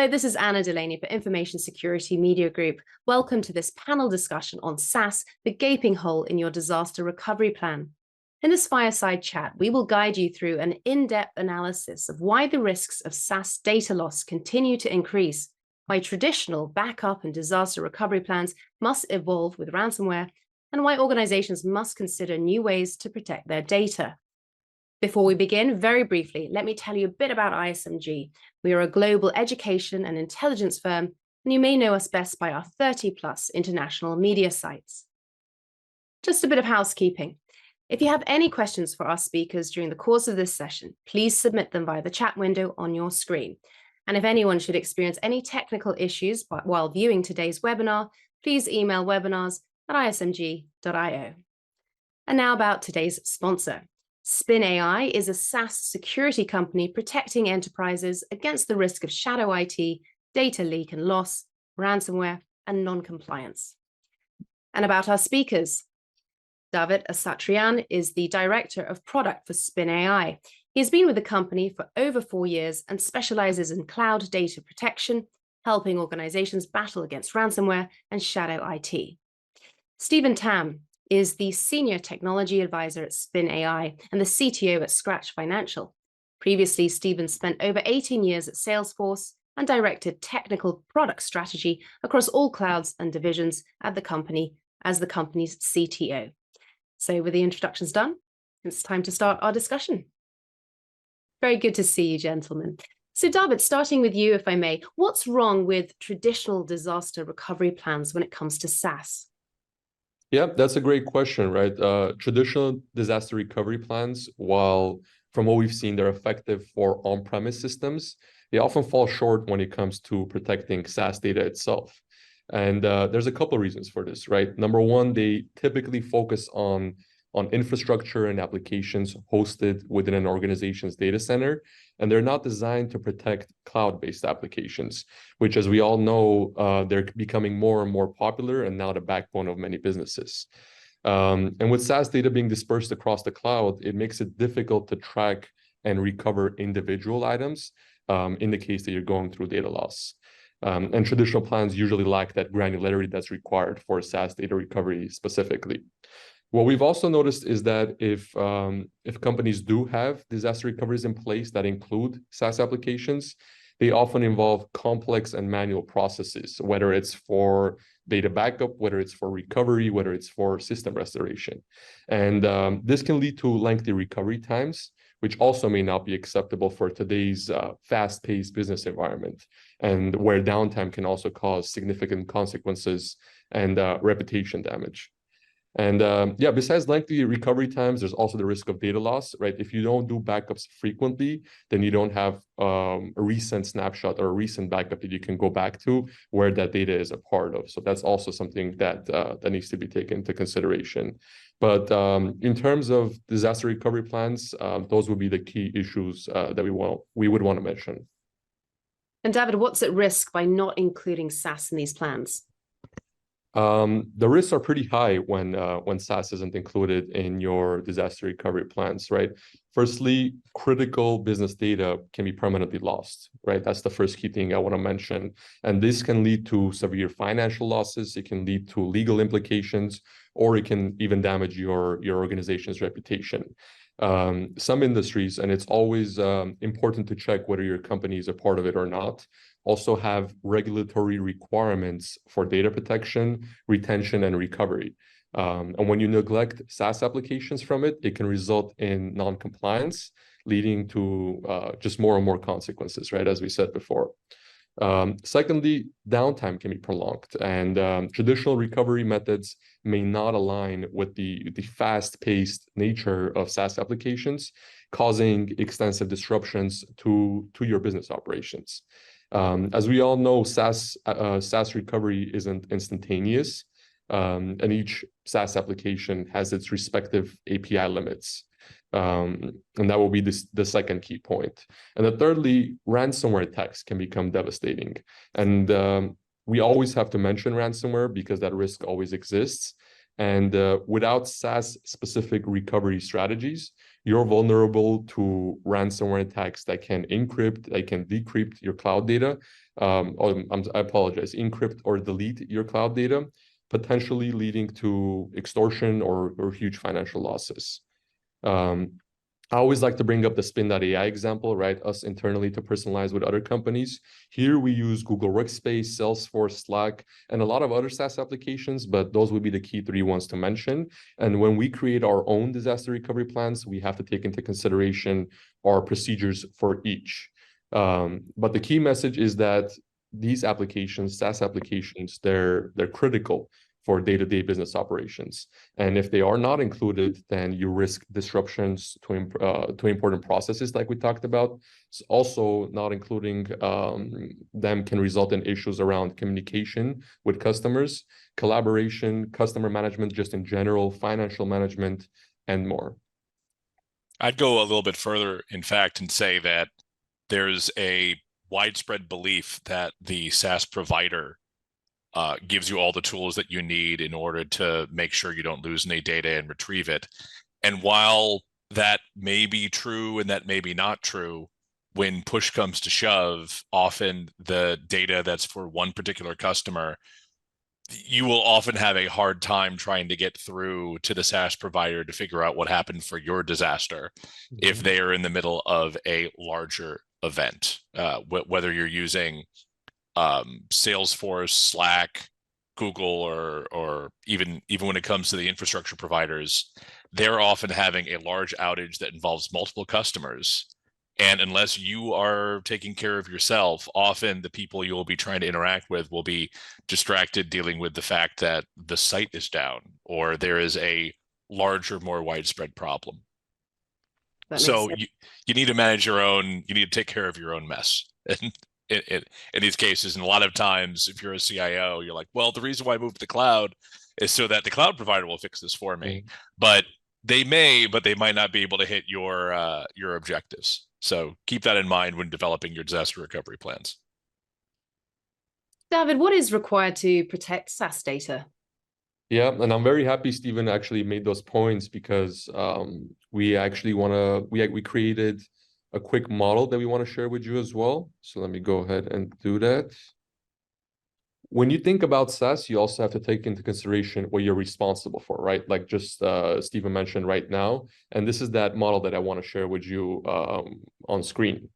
Hello, this is Anna Delaney for Information Security Media Group. Welcome to this panel discussion on SaaS, the gaping hole in your disaster recovery plan. In this fireside chat, we will guide you through an in-depth analysis of why the risks of SaaS data loss continue to increase, why traditional backup and disaster recovery plans must evolve with ransomware, and why organizations must consider new ways to protect their data. Before we begin, very briefly, let me tell you a bit about ISMG. We are a global education and intelligence firm, and you may know us best by our 30+ international media sites. Just a bit of housekeeping. If you have any questions for our speakers during the course of this session, please submit them via the chat window on your screen. And if anyone should experience any technical issues while viewing today's webinar, please email webinars@ismg.io. And now about today's sponsor. Spin.AI is a SaaS security company protecting enterprises against the risk of shadow IT, data leak and loss, ransomware, and non-compliance. And about our speakers. David Asatrian is the Director of Product for Spin.AI. He has been with the company for over 4 years and specializes in cloud data protection, helping organizations battle against ransomware and shadow IT. Stephen Tam is the Senior Technology Advisor at Spin.AI and the CTO at Scratch Financial. Previously, Stephen spent over 18 years at Salesforce and directed technical product strategy across all clouds and divisions at the company as the company's CTO. So with the introductions done, it's time to start our discussion. Very good to see you, gentlemen. So David, starting with you, if I may, what's wrong with traditional disaster recovery plans when it comes to SaaS? Yeah, that's a great question, right? Traditional disaster recovery plans, while from what we've seen, they're effective for on-premise systems, they often fall short when it comes to protecting SaaS data itself. And there's a couple of reasons for this, right? Number one, they typically focus on infrastructure and applications hosted within an organization's data center, and they're not designed to protect cloud-based applications, which, as we all know, they're becoming more and more popular and now the backbone of many businesses. And with SaaS data being dispersed across the cloud, it makes it difficult to track and recover individual items in the case that you're going through data loss. And traditional plans usually lack that granularity that's required for SaaS data recovery specifically. What we've also noticed is that if companies do have disaster recoveries in place that include SaaS applications, they often involve complex and manual processes, whether it's for data backup, whether it's for recovery, whether it's for system restoration. And this can lead to lengthy recovery times, which also may not be acceptable for today's fast-paced business environment, and where downtime can also cause significant consequences and reputation damage. And yeah, besides lengthy recovery times, there's also the risk of data loss, right? If you don't do backups frequently, then you don't have a recent snapshot or a recent backup that you can go back to where that data is a part of. So that's also something that needs to be taken into consideration. But in terms of disaster recovery plans, those would be the key issues that we would want to mention. And David, what's at risk by not including SaaS in these plans? The risks are pretty high when SaaS isn't included in your disaster recovery plans, right? Firstly, critical business data can be permanently lost, right? That's the first key thing I want to mention. And this can lead to severe financial losses. It can lead to legal implications, or it can even damage your organization's reputation. Some industries, and it's always important to check whether your company is a part of it or not, also have regulatory requirements for data protection, retention, and recovery. And when you neglect SaaS applications from it, it can result in non-compliance, leading to just more and more consequences, right, as we said before. Secondly, downtime can be prolonged, and traditional recovery methods may not align with the fast-paced nature of SaaS applications, causing extensive disruptions to your business operations. As we all know, SaaS recovery isn't instantaneous, and each SaaS application has its respective API limits. And that will be the second key point. And then thirdly, ransomware attacks can become devastating. And we always have to mention ransomware because that risk always exists. And without SaaS-specific recovery strategies, you're vulnerable to ransomware attacks that can encrypt, that can decrypt your cloud data, I apologize, encrypt or delete your cloud data, potentially leading to extortion or huge financial losses. I always like to bring up the Spin.AI example, right? Us internally to personalize with other companies. Here we use Google Workspace, Salesforce, Slack, and a lot of other SaaS applications, but those would be the key three ones to mention. And when we create our own disaster recovery plans, we have to take into consideration our procedures for each. But the key message is that these applications, SaaS applications, they're critical for day-to-day business operations. And if they are not included, then you risk disruptions to important processes like we talked about. Also, not including them can result in issues around communication with customers, collaboration, customer management just in general, financial management, and more. I'd go a little bit further, in fact, and say that there's a widespread belief that the SaaS provider gives you all the tools that you need in order to make sure you don't lose any data and retrieve it. And while that may be true and that may be not true, when push comes to shove, often the data that's for one particular customer, you will often have a hard time trying to get through to the SaaS provider to figure out what happened for your disaster if they are in the middle of a larger event, whether you're using Salesforce, Slack, Google, or even when it comes to the infrastructure providers, they're often having a large outage that involves multiple customers. And unless you are taking care of yourself, often the people you will be trying to interact with will be distracted dealing with the fact that the site is down or there is a larger, more widespread problem. So you need to manage your own, you need to take care of your own mess. And in these cases, and a lot of times, if you're a CIO, you're like, well, the reason why I moved to the cloud is so that the cloud provider will fix this for me. But they might not be able to hit your objectives. So keep that in mind when developing your disaster recovery plans. David, what is required to protect SaaS data? Yeah, and I'm very happy Stephen actually made those points because we actually we created a quick model that we want to share with you as well. So let me go ahead and do that. When you think about SaaS, you also have to take into consideration what you're responsible for, right? Like just Stephen mentioned right now. And this is that model that I want to share with you on screen.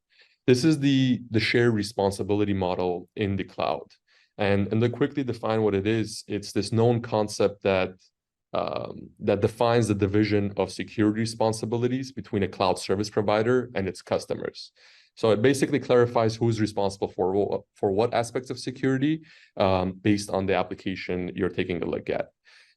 This is the shared responsibility model in the cloud. And to quickly define what it is, it's this known concept that defines the division of security responsibilities between a cloud service provider and its customers. So it basically clarifies who's responsible for what aspects of security based on the application you're taking a look at.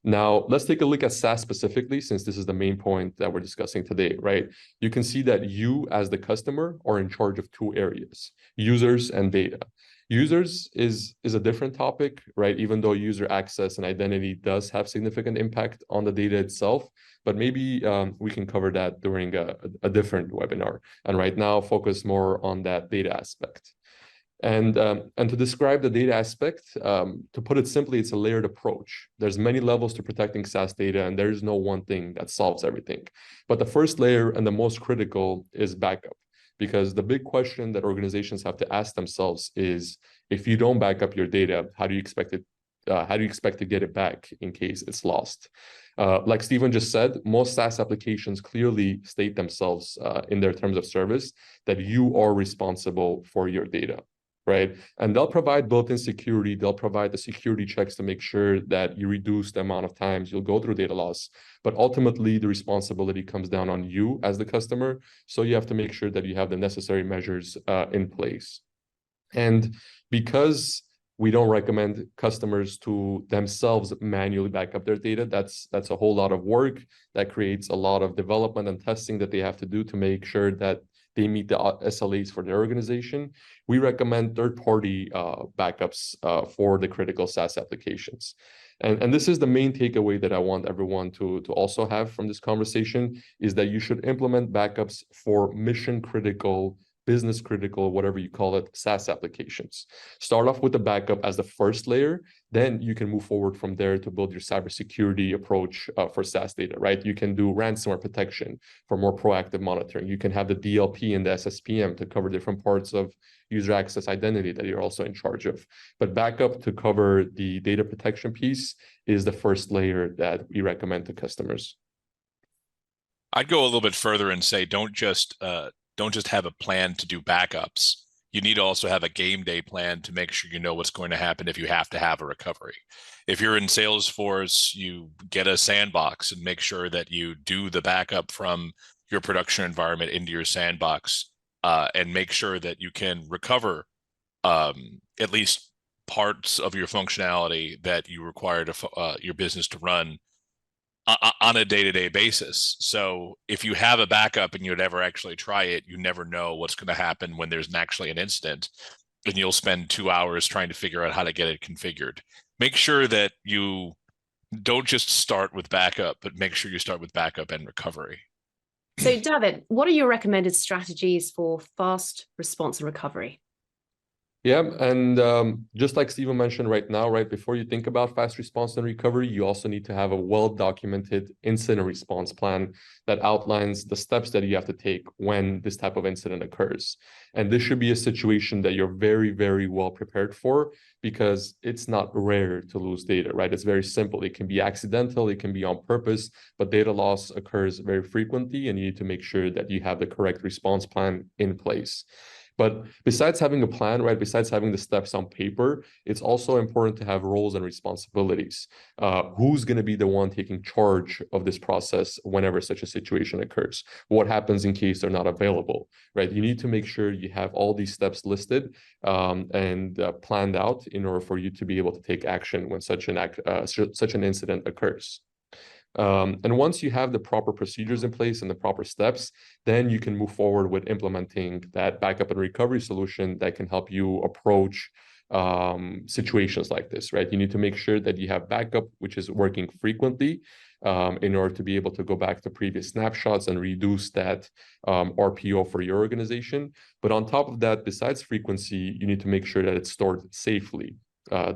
Now, let's take a look at SaaS specifically, since this is the main point that we're discussing today, right? You can see that you, as the customer, are in charge of two areas, users and data. Users is a different topic, right? Even though user access and identity does have significant impact on the data itself, but maybe we can cover that during a different webinar. And right now, focus more on that data aspect. And to describe the data aspect, to put it simply, it's a layered approach. There's many levels to protecting SaaS data, and there's no one thing that solves everything. But the first layer and the most critical is backup. Because the big question that organizations have to ask themselves is, if you don't back up your data, how do you expect it? How do you expect to get it back in case it's lost? Like Stephen just said, most SaaS applications clearly state themselves in their terms of service that you are responsible for your data, right? And they'll provide built-in security. They'll provide the security checks to make sure that you reduce the amount of times you'll go through data loss. But ultimately, the responsibility comes down on you as the customer. So you have to make sure that you have the necessary measures in place. And because we don't recommend customers to themselves manually back up their data, that's a whole lot of work that creates a lot of development and testing that they have to do to make sure that they meet the SLAs for their organization. We recommend third-party backups for the critical SaaS applications. And this is the main takeaway that I want everyone to also have from this conversation, is that you should implement backups for mission-critical business critical, whatever you call it, SaaS applications. Start off with the backup as the first layer, then you can move forward from there to build your cybersecurity approach for SaaS data, right? You can do ransomware protection for more proactive monitoring. You can have the DLP and the SSPM to cover different parts of user access identity that you're also in charge of. But backup to cover the data protection piece is the first layer that we recommend to customers. I'd go a little bit further and say don't just have a plan to do backups. You need to also have a game day plan to make sure you know what's going to happen if you have to have a recovery. If you're in Salesforce, you get a sandbox and make sure that you do the backup from your production environment into your sandbox, and make sure that you can recover at least parts of your functionality that you require to your business to run on a day-to-day basis. So if you have a backup and you'd ever actually try it, you never know what's going to happen when there's actually an incident, and you'll spend 2 hours trying to figure out how to get it configured. Make sure that you don't just start with backup, but make sure you start with backup and recovery. So David, what are your recommended strategies for fast response and recovery? Yeah, and just like Steven mentioned right now, right, before you think about fast response and recovery, you also need to have a well-documented incident response plan that outlines the steps that you have to take when this type of incident occurs. And this should be a situation that you're very, very well prepared for, because it's not rare to lose data, right? It's very simple. It can be accidental, it can be on purpose, but data loss occurs very frequently, and you need to make sure that you have the correct response plan in place. But besides having a plan, right, besides having the steps on paper, it's also important to have roles and responsibilities. Who's going to be the one taking charge of this process whenever such a situation occurs? What happens in case they're not available, right? You need to make sure you have all these steps listed and planned out in order for you to be able to take action when such an incident occurs. And once you have the proper procedures in place and the proper steps, then you can move forward with implementing that backup and recovery solution that can help you approach situations like this, right? You need to make sure that you have backup, which is working frequently, in order to be able to go back to previous snapshots and reduce that RPO for your organization. But on top of that, besides frequency, you need to make sure that it's stored safely.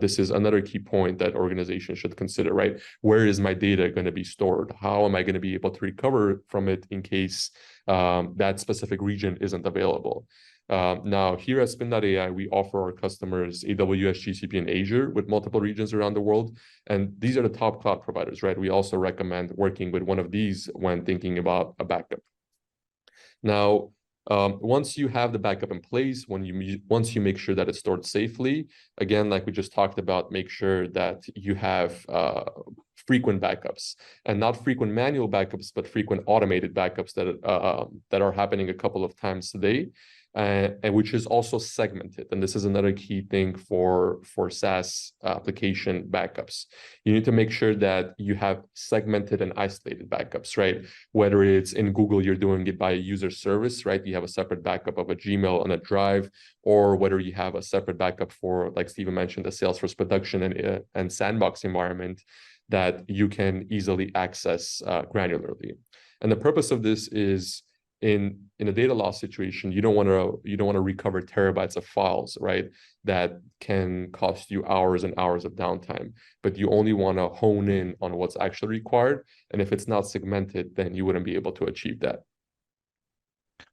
This is another key point that organizations should consider, right? Where is my data going to be stored? How am I going to be able to recover from it in case that specific region isn't available? Now, here at Spin.AI, we offer our customers AWS, GCP, and Azure with multiple regions around the world. And these are the top cloud providers, right? We also recommend working with one of these when thinking about a backup. Now, once you have the backup in place, once you make sure that it's stored safely, again, like we just talked about, make sure that you have frequent backups, and not frequent manual backups, but frequent automated backups that are happening a couple of times a day. And which is also segmented. And this is another key thing for SaaS application backups. You need to make sure that you have segmented and isolated backups, right? Whether it's in Google, you're doing it by a user service, right? You have a separate backup of a Gmail on a drive, or whether you have a separate backup for, like Steven mentioned, the Salesforce production and sandbox environment that you can easily access granularly. And the purpose of this is, in a data loss situation, you don't want to recover terabytes of files, right? That can cost you hours and hours of downtime, but you only want to hone in on what's actually required. And if it's not segmented, then you wouldn't be able to achieve that.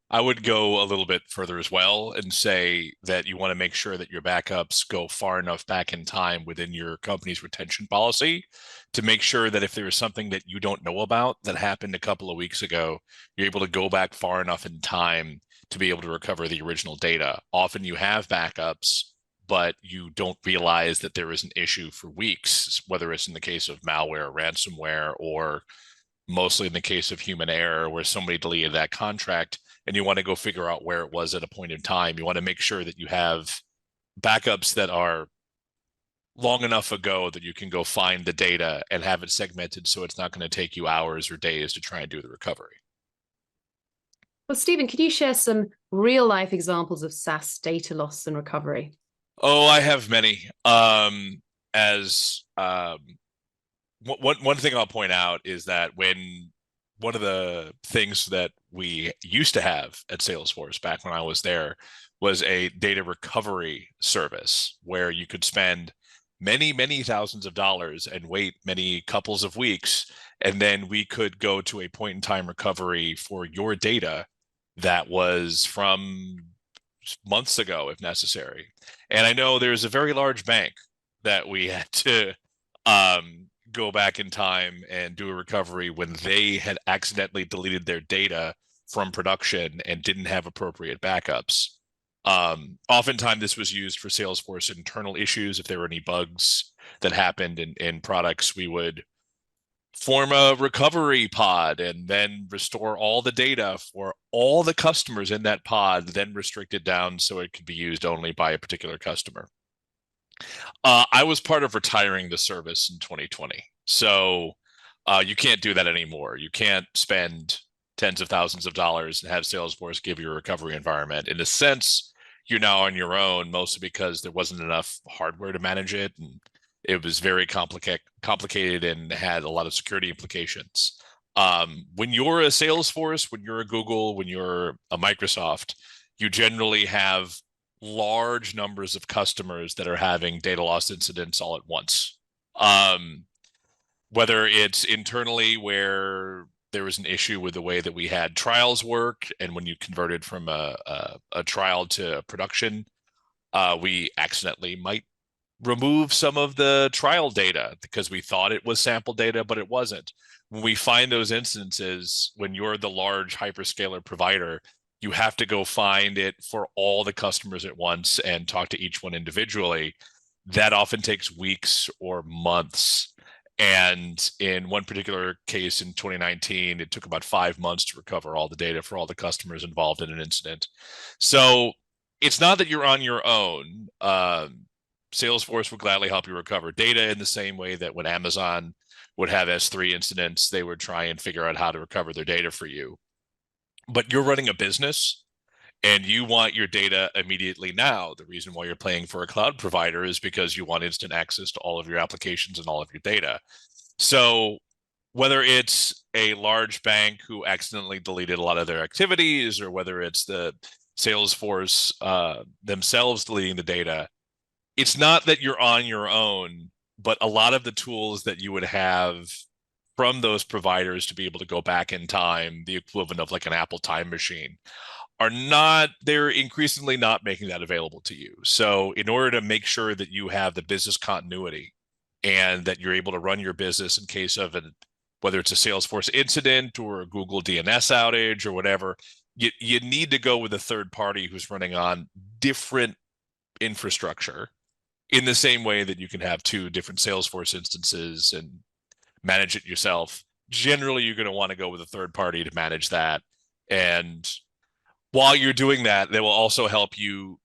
I would go a little bit further as well and say that you want to make sure that your backups go far enough back in time within your company's retention policy to make sure that if there is something that you don't know about that happened a couple of weeks ago, you're able to go back far enough in time to be able to recover the original data. Often you have backups, but you don't realize that there is an issue for weeks, whether it's in the case of malware, ransomware, or mostly in the case of human error where somebody deleted that contract, and you want to go figure out where it was at a point in time. You want to make sure that you have backups that are long enough ago that you can go find the data and have it segmented so it's not going to take you hours or days to try and do the recovery. Well, Steven, could you share some real-life examples of SaaS data loss and recovery? Oh, I have many. One thing I'll point out is that when one of the things that we used to have at Salesforce back when I was there was a data recovery service where you could spend many thousands of dollars and wait many couples of weeks, and then we could go to a point in time recovery for your data that was from months ago if necessary. And I know there's a very large bank that we had to go back in time and do a recovery when they had accidentally deleted their data from production and didn't have appropriate backups. Oftentimes this was used for Salesforce internal issues. If there were any bugs that happened in products, we would form a recovery pod and then restore all the data for all the customers in that pod, then restrict it down so it could be used only by a particular customer. I was part of retiring the service in 2020. So you can't do that anymore. You can't spend tens of thousands of dollars and have Salesforce give you a recovery environment. In a sense, you're now on your own, mostly because there wasn't enough hardware to manage it. And it was very complicated and had a lot of security implications. When you're a Salesforce, when you're a Google, when you're a Microsoft, you generally have large numbers of customers that are having data loss incidents all at once. Whether it's internally where there was an issue with the way that we had trials work, and when you converted from a trial to production, we accidentally might remove some of the trial data because we thought it was sample data, but it wasn't. When we find those instances, when you're the large hyperscaler provider, you have to go find it for all the customers at once and talk to each one individually. That often takes weeks or months. And in one particular case in 2019, it took about 5 months to recover all the data for all the customers involved in an incident. So it's not that you're on your own. Salesforce would gladly help you recover data in the same way that when Amazon would have S3 incidents, they would try and figure out how to recover their data for you. But you're running a business and you want your data immediately now. The reason why you're paying for a cloud provider is because you want instant access to all of your applications and all of your data. So whether it's a large bank who accidentally deleted a lot of their activities, or whether it's the Salesforce themselves deleting the data, it's not that you're on your own, but a lot of the tools that you would have from those providers to be able to go back in time, the equivalent of like an Apple time machine, they're increasingly not making that available to you. So in order to make sure that you have the business continuity and that you're able to run your business in case of whether it's a Salesforce incident or a Google DNS outage or whatever, you need to go with a third party who's running on different infrastructure, in the same way that you can have 2 different Salesforce instances and manage it yourself. Generally, you're going to want to go with a third party to manage that. And while you're doing that, they will also help you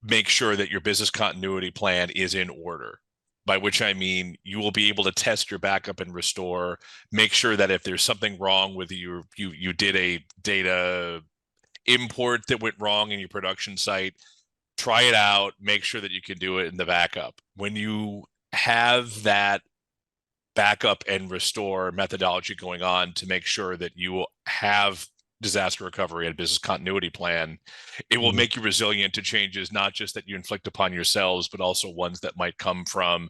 make sure that your business continuity plan is in order, by which I mean you will be able to test your backup and restore, make sure that if there's something wrong with you did a data import that went wrong in your production site, try it out, make sure that you can do it in the backup. When you have that backup and restore methodology going on to make sure that you have disaster recovery and business continuity plan, it will make you resilient to changes, not just that you inflict upon yourselves, but also ones that might come from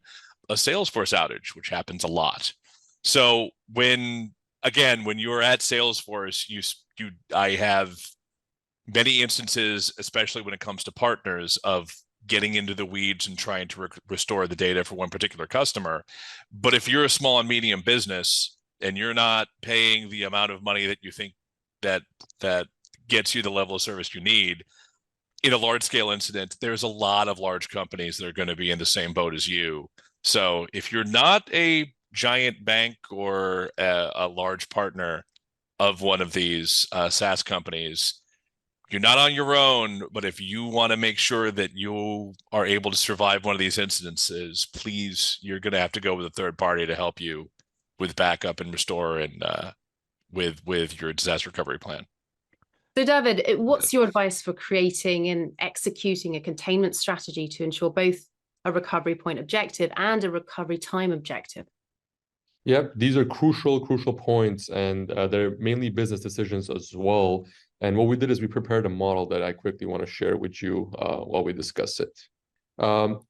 a Salesforce outage, which happens a lot. So when you're at Salesforce, I have many instances, especially when it comes to partners, of getting into the weeds and trying to restore the data for one particular customer. But if you're a small and medium business and you're not paying the amount of money that you think that gets you the level of service you need, in a large scale incident, there's a lot of large companies that are going to be in the same boat as you. So if you're not a giant bank or a large partner of one of these SaaS companies, you're not on your own. But if you want to make sure that you are able to survive one of these incidences, please, you're going to have to go with a third party to help you with backup and restore and with your disaster recovery plan. So David, what's your advice for creating and executing a containment strategy to ensure both a recovery point objective and a recovery time objective? Yep, these are crucial points, and they're mainly business decisions as well. And what we did is we prepared a model that I quickly want to share with you while we discuss it.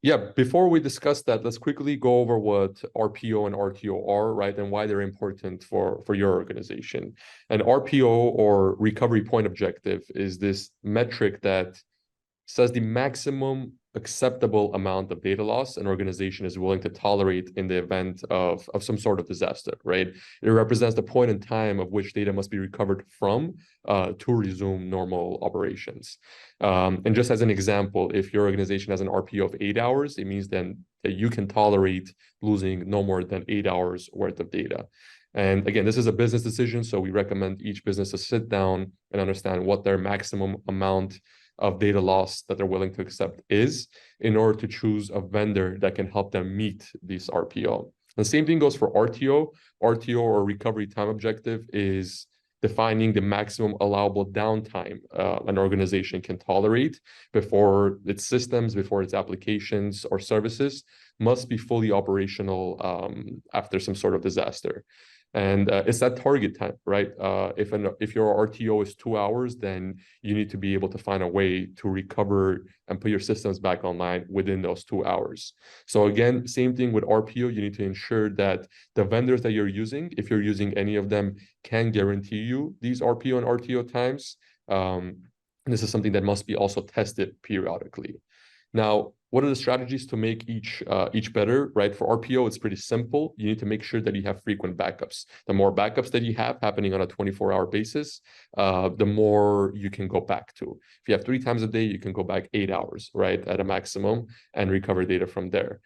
Yeah, before we discuss that, let's quickly go over what RPO and RTO are, right, and why they're important for your organization. And RPO, or recovery point objective, is this metric that says the maximum acceptable amount of data loss an organization is willing to tolerate in the event of some sort of disaster, right? It represents the point in time of which data must be recovered from to resume normal operations. And just as an example, if your organization has an RPO of 8 hours, it means then that you can tolerate losing no more than 8 hours worth of data. And again, this is a business decision, so we recommend each business to sit down and understand what their maximum amount of data loss that they're willing to accept is, in order to choose a vendor that can help them meet these RPO. The same thing goes for RTO. RTO, or recovery time objective, is defining the maximum allowable downtime an organization can tolerate before its systems, before its applications or services must be fully operational after some sort of disaster. And it's that target time, right? If your RTO is 2 hours, then you need to be able to find a way to recover and put your systems back online within those 2 hours. So again, same thing with RPO. You need to ensure that the vendors that you're using, if you're using any of them, can guarantee you these RPO and RTO times. And this is something that must be also tested periodically. Now, what are the strategies to make each better, right? For RPO, it's pretty simple. You need to make sure that you have frequent backups. The more backups that you have happening on a 24-hour basis, the more you can go back to. If you have 3 times a day, you can go back 8 hours, right, at a maximum, and recover data from there.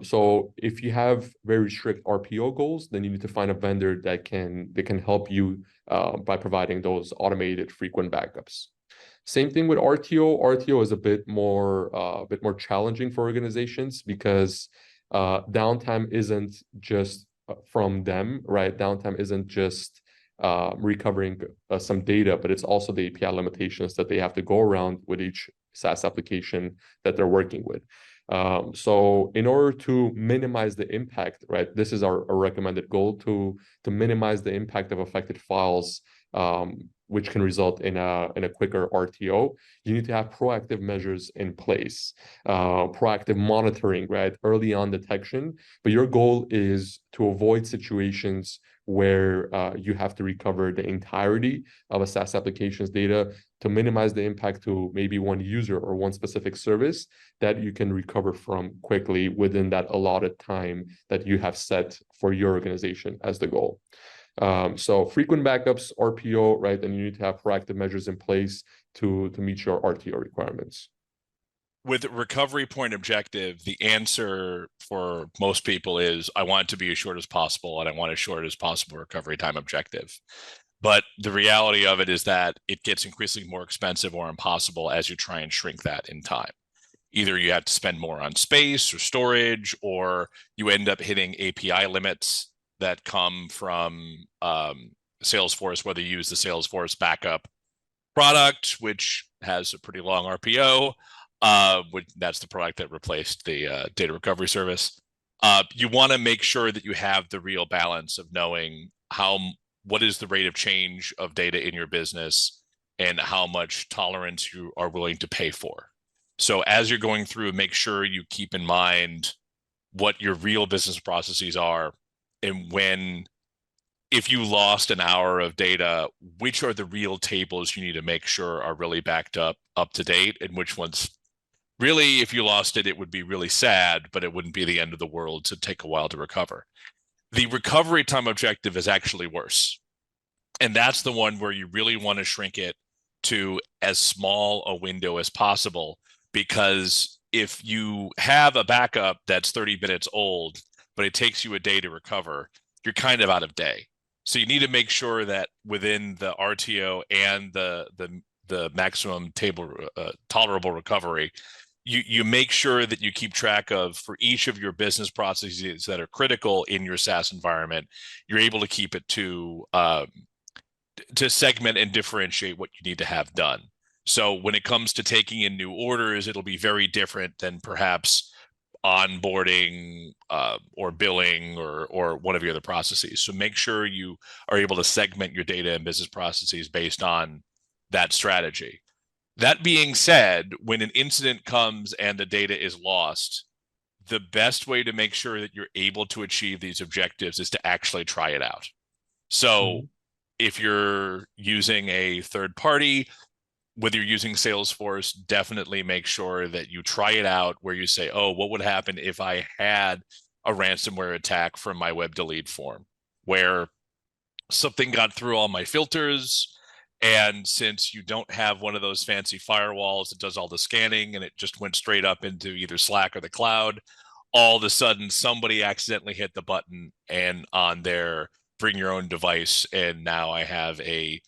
So if you have very strict RPO goals, then you need to find a vendor that can help you by providing those automated frequent backups. Same thing with RTO. RTO is a bit more challenging for organizations because downtime isn't just from them, right? Downtime isn't just recovering some data, but it's also the API limitations that they have to go around with each SaaS application that they're working with. So in order to minimize the impact, right, this is our recommended goal, to minimize the impact of affected files, which can result in a quicker RTO. You need to have proactive measures in place, proactive monitoring, right, early on detection. But your goal is to avoid situations where you have to recover the entirety of a SaaS application's data, to minimize the impact to maybe one user or one specific service that you can recover from quickly within that allotted time that you have set for your organization as the goal. So frequent backups, RPO, right? And you need to have proactive measures in place to meet your RTO requirements. With recovery point objective, the answer for most people is, I want it to be as short as possible, and I want as short as possible recovery time objective. But the reality of it is that it gets increasingly more expensive or impossible as you try and shrink that in time. Either you have to spend more on space or storage, or you end up hitting API limits that come from Salesforce, whether you use the Salesforce backup product, which has a pretty long RPO. That's the product that replaced the data recovery service. You want to make sure that you have the real balance of knowing what is the rate of change of data in your business and how much tolerance you are willing to pay for. So as you're going through, make sure you keep in mind what your real business processes are, and if you lost an hour of data, which are the real tables you need to make sure are really backed up to date, and which ones really, if you lost it, it would be really sad, but it wouldn't be the end of the world to take a while to recover. The recovery time objective is actually worse. And that's the one where you really want to shrink it to as small a window as possible, because if you have a backup that's 30 minutes old, but it takes you a day to recover, you're kind of out of day. So you need to make sure that within the RTO and the maximum tolerable recovery, you make sure that you keep track of, for each of your business processes that are critical in your SaaS environment, you're able to keep it to segment and differentiate what you need to have done. So when it comes to taking in new orders, it'll be very different than perhaps onboarding or billing or one of your other processes. So make sure you are able to segment your data and business processes based on that strategy. That being said, when an incident comes and the data is lost, the best way to make sure that you're able to achieve these objectives is to actually try it out. So if you're using a third party, whether you're using Salesforce, definitely make sure that you try it out where you say, oh, what would happen if I had a ransomware attack from my web delete form, where something got through all my filters, and since you don't have one of those fancy firewalls that does all the scanning and it just went straight up into either Slack or the cloud, all of a sudden somebody accidentally hit the button and on their bring your own device, and now I have a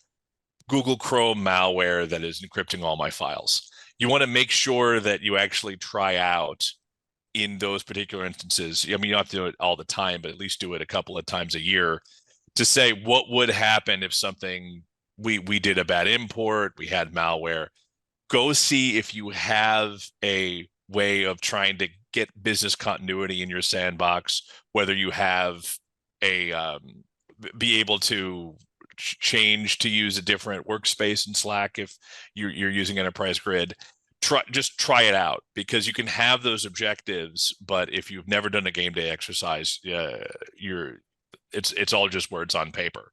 Google Chrome malware that is encrypting all my files. You want to make sure that you actually try out in those particular instances. I mean, you don't have to do it all the time, but at least do it a couple of times a year to say what would happen if something, we did a bad import, we had malware. Go see if you have a way of trying to get business continuity in your sandbox, whether you have a be able to change to use a different workspace in Slack if you're using Enterprise Grid. Just try it out, because you can have those objectives, but if you've never done a game day exercise, it's all just words on paper.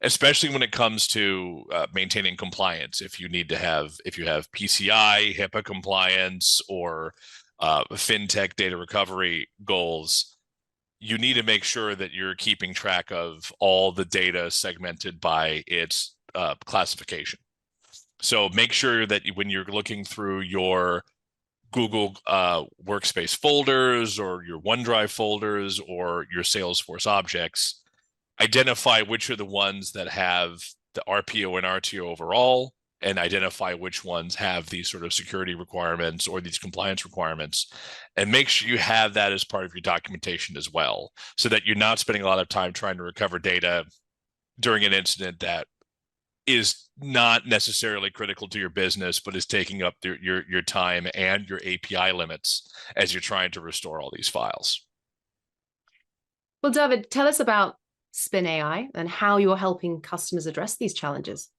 Especially when it comes to maintaining compliance. If you have PCI, HIPAA compliance, or fintech data recovery goals, you need to make sure that you're keeping track of all the data segmented by its classification. So make sure that when you're looking through your Google Workspace folders or your OneDrive folders or your Salesforce objects, identify which are the ones that have the RPO and RTO overall, and identify which ones have these sort of security requirements or these compliance requirements, and make sure you have that as part of your documentation as well, so that you're not spending a lot of time trying to recover data during an incident that is not necessarily critical to your business, but is taking up your time and your API limits as you're trying to restore all these files. Well, David, tell us about Spin.AI and how you're helping customers address these challenges.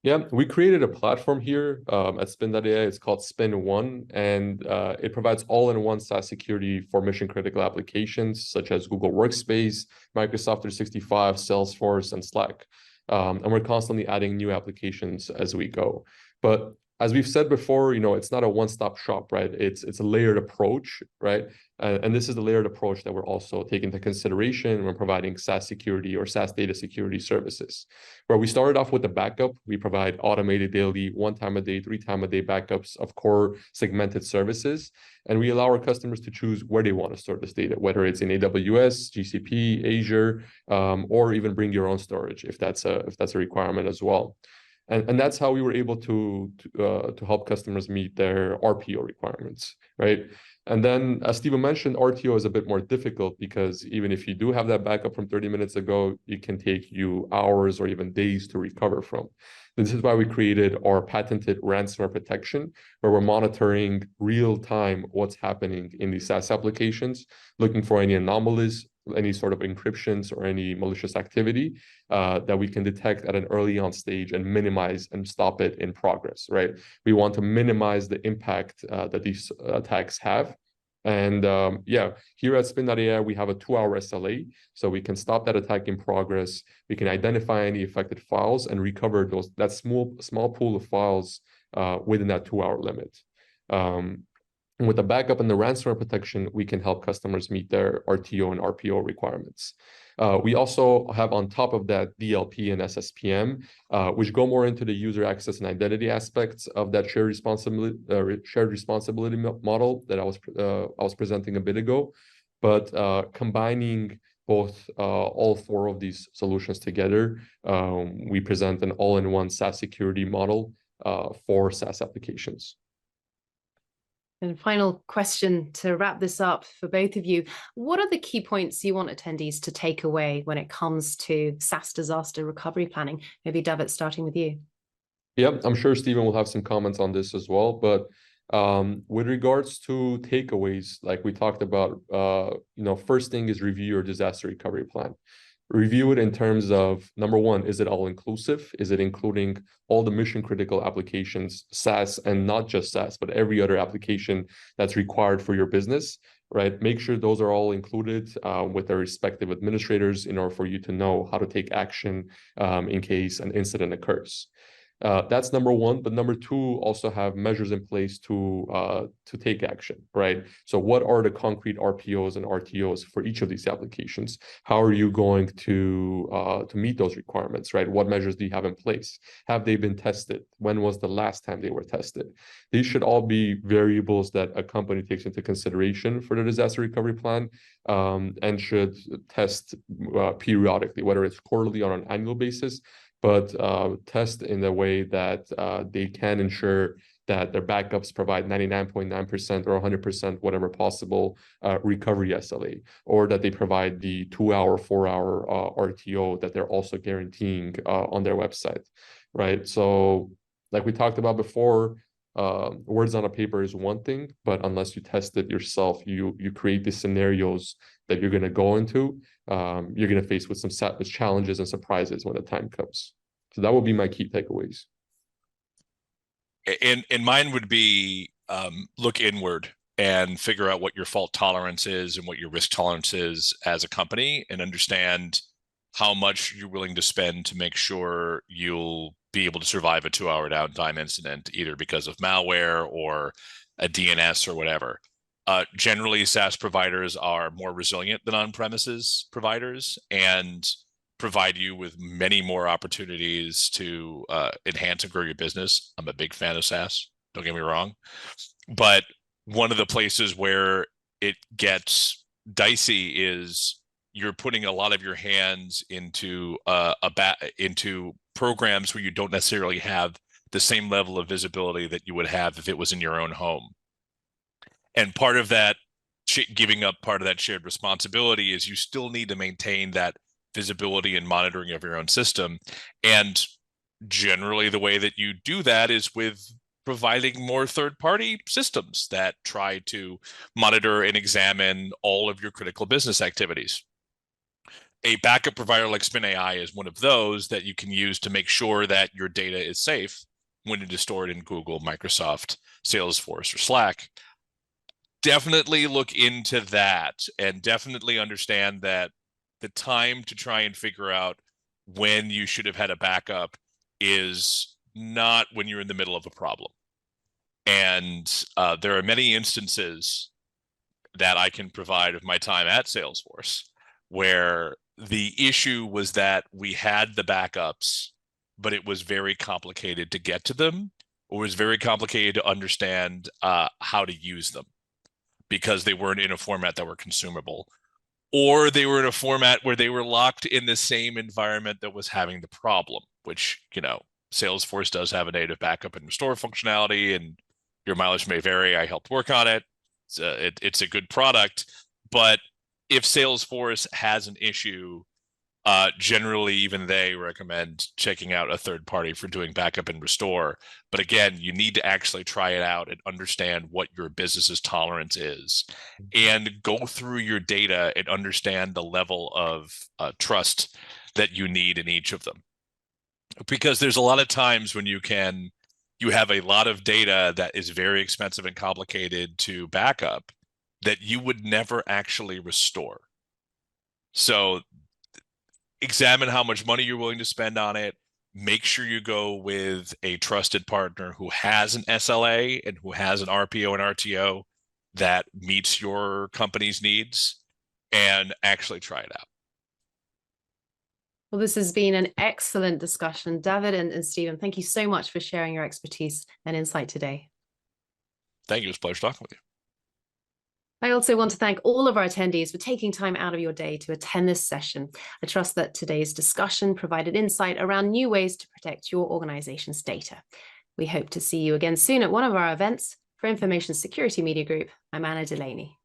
Yeah, we created a platform here at Spin.AI. It's called Spin1, and it provides all-in-one SaaS security for mission-critical applications such as Google Workspace, Microsoft 365, Salesforce, and Slack. And we're constantly adding new applications as we go. But as we've said before, it's not a one-stop shop, right? It's a layered approach, right? And this is the layered approach that we're also taking into consideration when providing SaaS security or SaaS data security services. Where we started off with the backup, we provide automated daily, 1 time a day, 3 time a day backups of core segmented services. And we allow our customers to choose where they want to store this data, whether it's in AWS, GCP, Azure, or even bring your own storage if that's a requirement as well. And that's how we were able to help customers meet their RPO requirements, right? And then, as Steven mentioned, RTO is a bit more difficult because even if you do have that backup from 30 minutes ago, it can take you hours or even days to recover from. This is why we created our patented ransomware protection, where we're monitoring real time what's happening in these SaaS applications, looking for any anomalies, any sort of encryptions or any malicious activity that we can detect at an early on stage and minimize and stop it in progress, right? We want to minimize the impact that these attacks have. And here at Spin.AI, we have a 2-hour SLA, so we can stop that attack in progress. We can identify any affected files and recover that small pool of files within that 2-hour limit. And with the backup and the ransomware protection, we can help customers meet their RTO and RPO requirements. We also have on top of that DLP and SSPM, which go more into the user access and identity aspects of that shared responsibility model that I was presenting a bit ago. But combining both all 4 of these solutions together, we present an all-in-one SaaS security model for SaaS applications. And final question to wrap this up for both of you. What are the key points you want attendees to take away when it comes to SaaS disaster recovery planning? Maybe David, starting with you. Yeah, I'm sure Steven will have some comments on this as well. But With regards to takeaways, like we talked about, first thing is review your disaster recovery plan. Review it in terms of, number one, is it all inclusive? Is it including all the mission critical applications, SaaS, and not just SaaS, but every other application that's required for your business, right? Make sure those are all included with their respective administrators in order for you to know how to take action in case an incident occurs. That's number one, but number two, also have measures in place to take action, right? So what are the concrete RPOs and RTOs for each of these applications? How are you going to meet those requirements, right? What measures do you have in place? Have they been tested? When was the last time they were tested? These should all be variables that a company takes into consideration for the disaster recovery plan, and should test periodically, whether it's quarterly or on an annual basis, but test in a way that they can ensure that their backups provide 99.9% or 100%, whatever possible, recovery SLA, or that they provide the 2-hour, 4-hour RTO that they're also guaranteeing on their website, right? So like we talked about before, words on a paper is one thing, but unless you test it yourself, you create these scenarios that you're going to go into, you're going to face with some challenges and surprises when the time comes. So that would be my key takeaways. And mine would be look inward and figure out what your fault tolerance is and what your risk tolerance is as a company, and understand how much you're willing to spend to make sure you'll be able to survive a 2-hour downtime incident, either because of malware or a DNS or whatever. Generally, SaaS providers are more resilient than on-premises providers and provide you with many more opportunities to enhance and grow your business. I'm a big fan of SaaS, don't get me wrong. But one of the places where it gets dicey is you're putting a lot of your hands into into programs where you don't necessarily have the same level of visibility that you would have if it was in your own home. And part of that, giving up part of that shared responsibility, is you still need to maintain that visibility and monitoring of your own system. And generally the way that you do that is with providing more third-party systems that try to monitor and examine all of your critical business activities. A backup provider like Spin.AI is one of those that you can use to make sure that your data is safe when it is stored in Google, Microsoft, Salesforce, or Slack. Definitely look into that, and definitely understand that the time to try and figure out when you should have had a backup is not when you're in the middle of a problem. And there are many instances that I can provide of my time at Salesforce where the issue was that we had the backups, but it was very complicated to get to them, or it was very complicated to understand how to use them, because they weren't in a format that were consumable, or they were in a format where they were locked in the same environment that was having the problem, which, Salesforce does have a native backup and restore functionality, and your mileage may vary. I helped work on it. It's a good product. But if Salesforce has an issue, generally even they recommend checking out a third party for doing backup and restore. But again, you need to actually try it out and understand what your business's tolerance is, and go through your data and understand the level of trust that you need in each of them. Because there's a lot of times when you have a lot of data that is very expensive and complicated to backup that you would never actually restore. So examine how much money you're willing to spend on it. Make sure you go with a trusted partner who has an SLA and who has an RPO and RTO that meets your company's needs, and actually try it out. Well, this has been an excellent discussion. David and Stephen, thank you so much for sharing your expertise and insight today. Thank you. It was a pleasure talking with you. I also want to thank all of our attendees for taking time out of your day to attend this session. I trust that today's discussion provided insight around new ways to protect your organization's data. We hope to see you again soon at one of our events. For Information Security Media Group, I'm Anna Delaney.